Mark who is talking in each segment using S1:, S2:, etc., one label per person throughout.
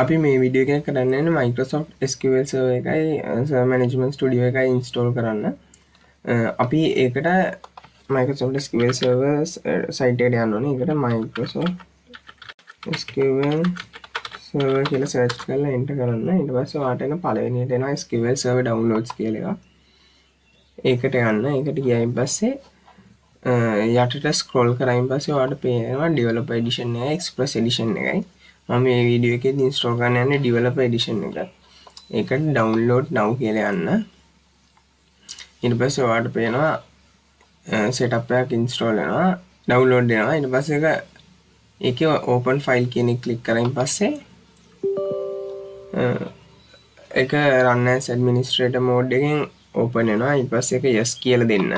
S1: අපි මේ වීඩියෝ එක කරන්න යන්නේ Microsoft SQL Server එකයි Server Management Studio එකයි install කරන්න. අපි ඒකට Microsoft SQL Server site එකට යන්න ඕනේ. ඒකට Microsoft SQL Server කියලා search කරලා enter කරන්න. ඊට පස්සේ ඔයාලට එන පළවෙනියට එනවා SQL Server downloads කියලා එකක්. ඒකට යන්න. ඒකට ගියායින් පස්සේ යටට scroll කරායින් පස්සේ ඔයාලට පේනවා developer edition එකයි express edition එකයි. මම මේ වීඩියෝ එකේදී install කරන්න යන්නේ developer edition එක. ඒකට download now කියලා යන්න. ඊට පස්සේ ඔයාලට පේනවා setup එකක් install වෙනවා, download වෙනවා. ඊට පස්සේ ඒකේ open file කියන එක click කරායින් පස්සේ ඒක run as administrator mode එකෙන් open වෙනවා. ඊට පස්සේ ඒක yes කියලා දෙන්න.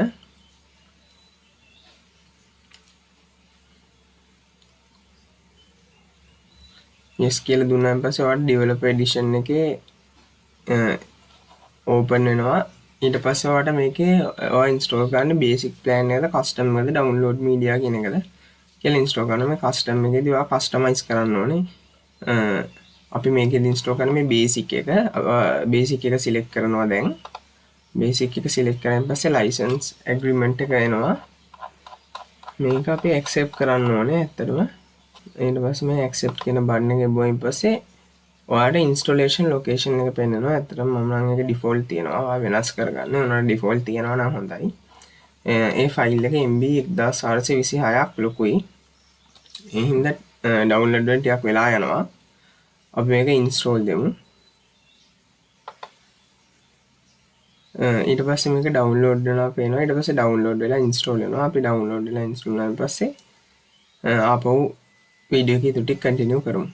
S1: yes කියලා දුන්නාන් පස්සේ ඔයාලට developer edition එකේ open වෙනවා. ඊට පස්සේ ඔයාලට මේකේ ඔයා install කරන්න basic plan එකද custom එකද download media කියන එකද කියලා install කරනවා. මේ custom එකේදී ඔයා customize කරන්න ඕනේ. අපි මේකේදී install කරන මේ basic එක select කරනවා. දැන් basic එක select කරාන් පස්සේ license agreement එක එනවා. මේක අපි accept කරන්න ඕනේ ඇත්තටම. ඊට පස්සේ මේ accept කියන button එක ගිහුවායින් පස්සේ ඔයාලට installation location එක පෙන්නනවා. ඇත්තටම මම නම් ඒක default තියනවා. ඔයා වෙනස් කරගන්න. උනාට default තියනවා නම් හොඳයි. ඒ file එක MB 1426ක් ලොකුයි. ඒ හින්දා download වෙන්න ටිකක් වෙලා යනවා. අපි මේක install දෙමු. ඊට පස්සේ මේක download වෙනවා පේනවා. ඊට පස්සේ download වෙලා install වෙනවා. අපි download වෙලා install වුණාන් පස්සේ ආපහු වීඩියෝ එක ටික continue කරමු.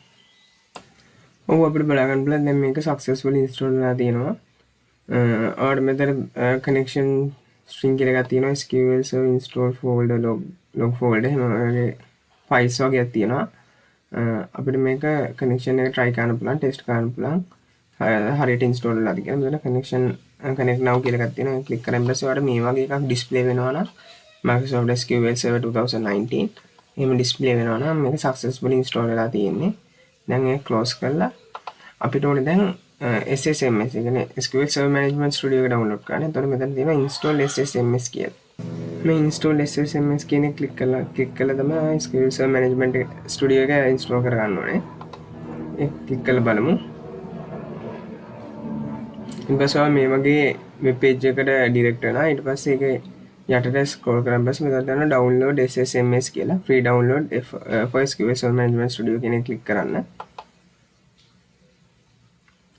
S1: ඔව් අපිට බලා ගන්න පුළුවන් දැන් මේක successfully install වෙලා තියෙනවා. ඔයාලට මෙතන connection string කියලා එකක් තියෙනවා. SQL server install folder log folder එහෙම වගේ files වගේක් තියෙනවා. අපිට මේක connection එක try කරන්න පුළුවන්, test කරන්න පුළුවන්. හරියට install වෙලාද කියලා. මෙතන connection connect now කියලා එකක් තියෙනවා. click කරන් පස්සේ ඔයාලට මේ වගේ එකක් display වෙනවා නම් Microsoft SQL Server 2019 එහෙම display වෙනවා නම් මේක successfully install වෙලා තියෙන්නේ. දැන් ඒක close කරලා අපිට ඕනේ දැන් SSMS කියන්නේ SQL Server Management Studio එක download කරන්න. එතකොට මෙතන තියෙනවා install SSMS කියලා. මේ install SSMS කියන එක click කළා තමයි SQL Server Management Studio එක install කරගන්න ඕනේ. ඒක click කරලා බලමු. ඊට පස්සේ මේ වගේ web page එකට direct වෙනවා. ඊට පස්සේ ඒක යටට scroll කරන් පස්සේ මෙතන තියෙනවා download SSMS කියලා free download for SQL Server Management Studio කියන එක click කරන්න.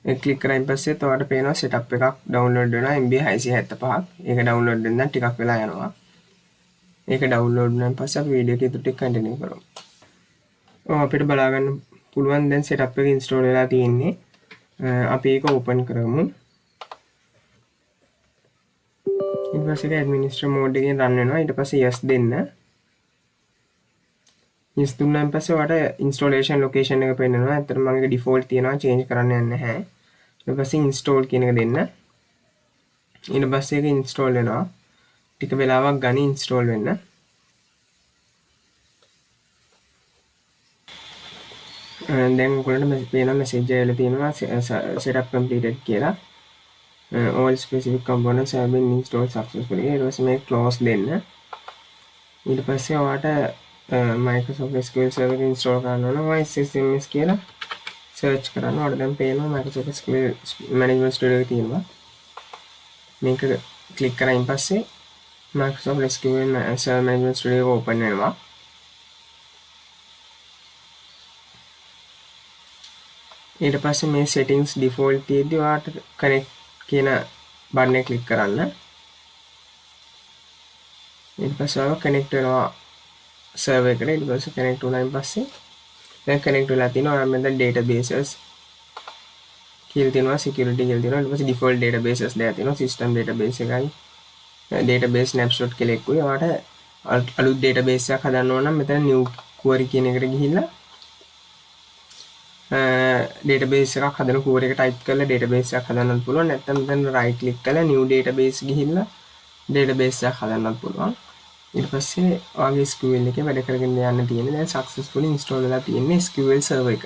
S1: ඒක click කරායින් පස්සේ ඔයාලට පේනවා setup එකක් download වෙනවා MB 675ක්. ඒක download වෙන්න ටිකක් වෙලා යනවා. ඒක download වුණාන් පස්සේ අපි වීඩියෝ එක ටික continue කරමු. අපිට බලා ගන්න පුළුවන් දැන් setup එක install වෙලා තියෙන්නේ. අපි ඒක open කරමු. ඊට පස්සේ administrator mode එකෙන් run වෙනවා. ඊට පස්සේ yes දෙන්න. yes දුන්නාන් පස්සේ ඔයාලට installation location එක පෙන්නනවා. ඇත්තටම මම ඒක default තියනවා change කරන්න යන්නේ නැහැ. ඊට පස්සේ install කියන එක දෙන්න. ඊට පස්සේ ඒක install වෙනවා. ටික වෙලාවක් ගනි install වෙන්න. දැන් ඔයගොල්ලන්ට පේන message එකල තියෙනවා setup completed කියලා. all specific components have been installed successfully. ඊට පස්සේ මේක close දෙන්න. ඊට පස්සේ ඔයාලට Microsoft SQL Server එක install කරන්න ඕන. SSMS කියලා search කරන්න. ඔයාලට දැන් පේනවා Microsoft SQL Management Studio එක තියෙනවා. මේක click කරායින් පස්සේ Microsoft SQL Server Management Studio එක open වෙනවා. ඊට පස්සේ මේ settings default තියෙද්දි ඔයාලට connect කියන button එක click කරන්න. ඊට පස්සේ ඔයාලා connect වෙනවා server එකට. ඊට පස්සේ connect වුණායින් පස්සේ දැන් connect වෙලා තියෙනවා. ඔයාලා මෙතන databases කියලා තියෙනවා, security කියලා තියෙනවා. ඊට පස්සේ default databases දෙකක් තියෙනවා. system database එකයි database snapshot කියලා එකකුයි. ඔයාලට අලුත් database එකක් හදන්න ඕන නම් මෙතන new query කියන එකට ගිහිල්ලා database එකක් හදන query එක type කරලා database එකක් හදන්නත් පුළුවන්. නැත්නම් මෙතන right click කරලා new database ගිහිල්ලා database එකක් හදන්නත් පුළුවන්. ඊට පස්සේ ඔයාගේ SQL එකේ වැඩ කරගෙන යන්න තියෙන්නේ. දැන් successfully install වෙලා තියෙන්නේ SQL server එක.